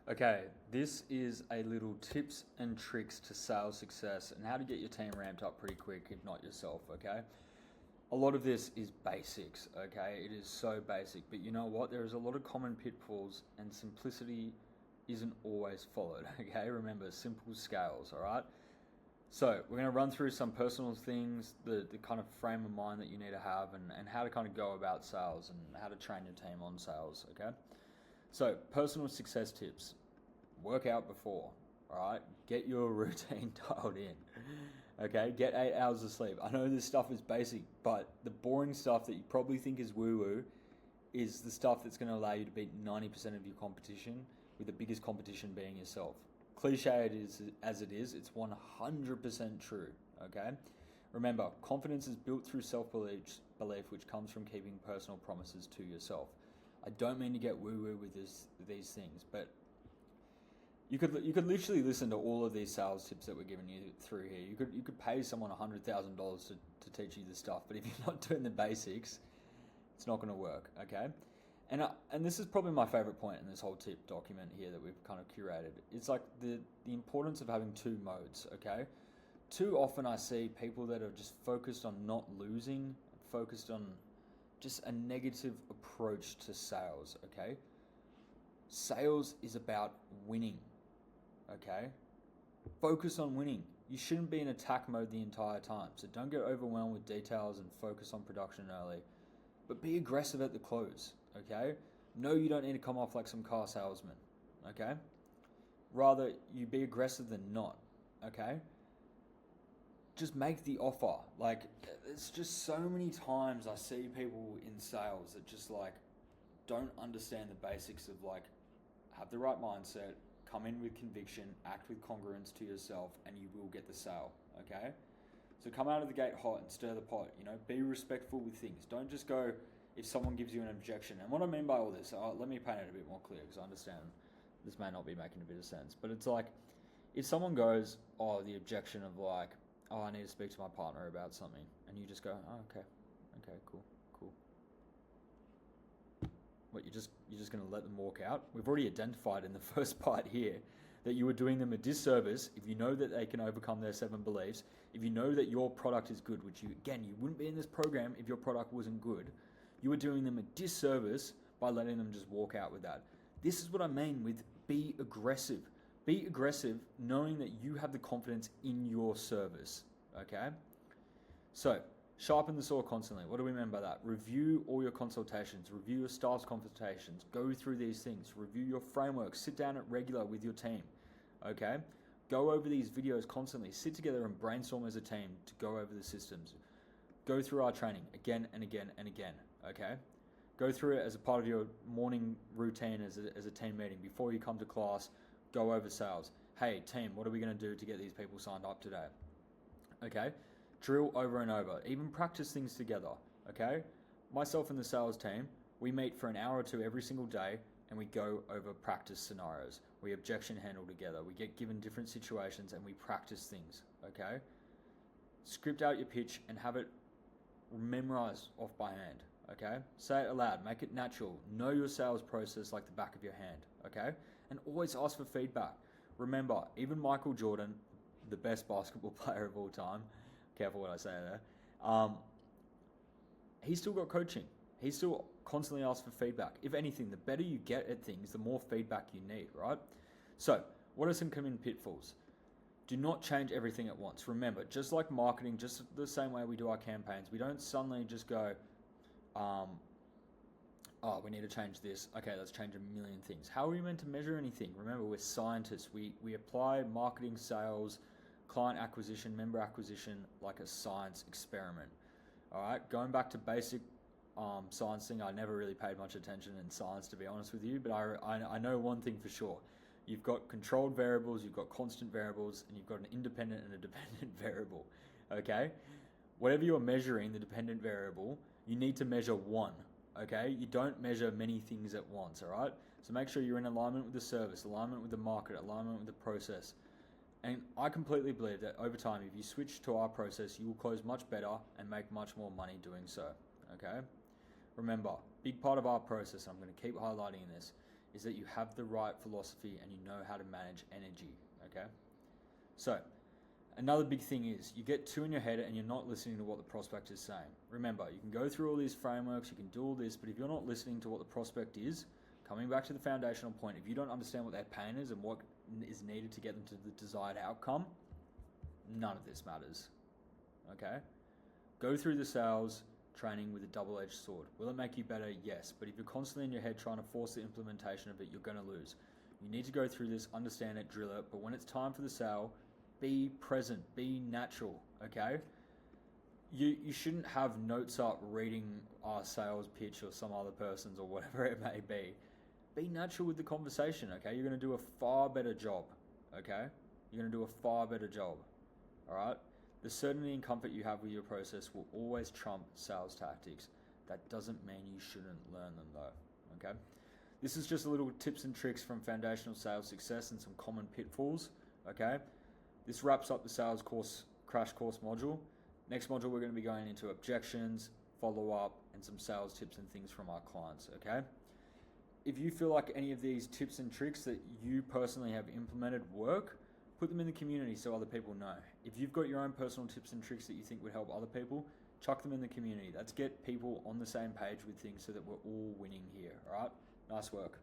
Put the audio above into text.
Okay, this is a little tips and tricks to sales success and how to get your team ramped up pretty quick, if not yourself, okay? A lot of this is basics, okay? It is so basic, but you know what? There is a lot of common pitfalls and simplicity isn't always followed, okay? Remember, simple scales, all right? So, we're going to run through some personal things, the kind of frame of mind that you need to have, and how to kind of go about sales and how to train your team on sales, okay? So, personal success tips. Work out before, all right? Get your routine dialed in, okay? Get 8 hours of sleep. I know this stuff is basic, but the boring stuff that you probably think is woo-woo is the stuff that's going to allow you to beat 90% of your competition, with the biggest competition being yourself. Cliche it is as it is, it's 100% true, okay? Remember, confidence is built through self-belief, which comes from keeping personal promises to yourself. I don't mean to get woo-woo with these things, but you could literally listen to all of these sales tips that we're giving you through here. You could pay someone $100,000 to teach you this stuff, but if you're not doing the basics, it's not going to work. Okay, and this is probably my favorite point in this whole tip document here that we've kind of curated. It's like the importance of having two modes. Okay, too often I see people that are just focused on not losing, focused on just a negative approach to sales. Okay, sales is about winning. Okay, focus on winning. You shouldn't be in attack mode the entire time, so don't get overwhelmed with details and focus on production early, but be aggressive at the close. Okay, no, you don't need to come off like some car salesman. Okay, rather you be aggressive than not. Okay, just make the offer. Like, it's just so many times I see people in sales that just like don't understand the basics of like, have the right mindset, come in with conviction, act with congruence to yourself, and you will get the sale. Okay, so come out of the gate hot and stir the pot. You know, be respectful with things. Don't just go if someone gives you an objection. And what I mean by all this, let me paint it a bit more clear, because I understand this may not be making a bit of sense, but it's like, if someone goes, oh, the objection of like, oh, I need to speak to my partner about something, and you just go, oh, okay, cool. What, you're just going to let them walk out? We've already identified in the first part here that you are doing them a disservice if you know that they can overcome their 7 beliefs, if you know that your product is good, which you wouldn't be in this program if your product wasn't good. You are doing them a disservice by letting them just walk out with that. This is what I mean with be aggressive. Be aggressive knowing that you have the confidence in your service, okay? So, sharpen the saw constantly. What do we mean by that? Review all your consultations. Review your staff's consultations. Go through these things. Review your framework. Sit down at regular with your team. Okay? Go over these videos constantly. Sit together and brainstorm as a team to go over the systems. Go through our training again and again and again. Okay? Go through it as a part of your morning routine as a team meeting. Before you come to class, go over sales. Hey, team, what are we going to do to get these people signed up today? Okay? Drill over and over. Even practice things together, okay? Myself and the sales team, we meet for an hour or two every single day and we go over practice scenarios. We objection handle together. We get given different situations and we practice things, okay? Script out your pitch and have it memorized off by hand, okay? Say it aloud. Make it natural. Know your sales process like the back of your hand, okay? And always ask for feedback. Remember, even Michael Jordan, the best basketball player of all time, careful what I say there, he's still got coaching. He still constantly asks for feedback. If anything, the better you get at things, the more feedback you need, right? So, what are some common pitfalls? Do not change everything at once. Remember, just like marketing, just the same way we do our campaigns, we don't suddenly just go, oh, we need to change this. Okay, let's change a million things. How are we meant to measure anything? Remember, we're scientists. We apply marketing, sales, client acquisition, member acquisition like a science experiment. All right, going back to basic science thing, I never really paid much attention in science, to be honest with you, but I know one thing for sure. You've got controlled variables, you've got constant variables, and you've got an independent and a dependent variable, okay? Whatever you're measuring, the dependent variable, you need to measure one, okay? You don't measure many things at once, all right? So make sure you're in alignment with the service, alignment with the market, alignment with the process. And I completely believe that over time, if you switch to our process, you will close much better and make much more money doing so, okay? Remember, big part of our process, I'm going to keep highlighting this, is that you have the right philosophy and you know how to manage energy, okay? So, another big thing is you get too in your head and you're not listening to what the prospect is saying. Remember, you can go through all these frameworks, you can do all this, but if you're not listening to what the prospect is, coming back to the foundational point, if you don't understand what their pain is and what is needed to get them to the desired outcome, none of this matters, okay? Go through the sales training with a double-edged sword. Will it make you better? Yes, but if you're constantly in your head trying to force the implementation of it, you're going to lose. You need to go through this, understand it, drill it, but when it's time for the sale, be present, be natural, okay? You shouldn't have notes up reading our sales pitch or some other person's or whatever it may be. Be natural with the conversation, okay? You're going to do a far better job, okay? You're going to do a far better job, all right? The certainty and comfort you have with your process will always trump sales tactics. That doesn't mean you shouldn't learn them though, okay? This is just a little tips and tricks from foundational sales success and some common pitfalls, okay? This wraps up the sales course, crash course module. Next module, we're going to be going into objections, follow-up, and some sales tips and things from our clients, okay? If you feel like any of these tips and tricks that you personally have implemented work, put them in the community so other people know. If you've got your own personal tips and tricks that you think would help other people, chuck them in the community. Let's get people on the same page with things so that we're all winning here, all right? Nice work.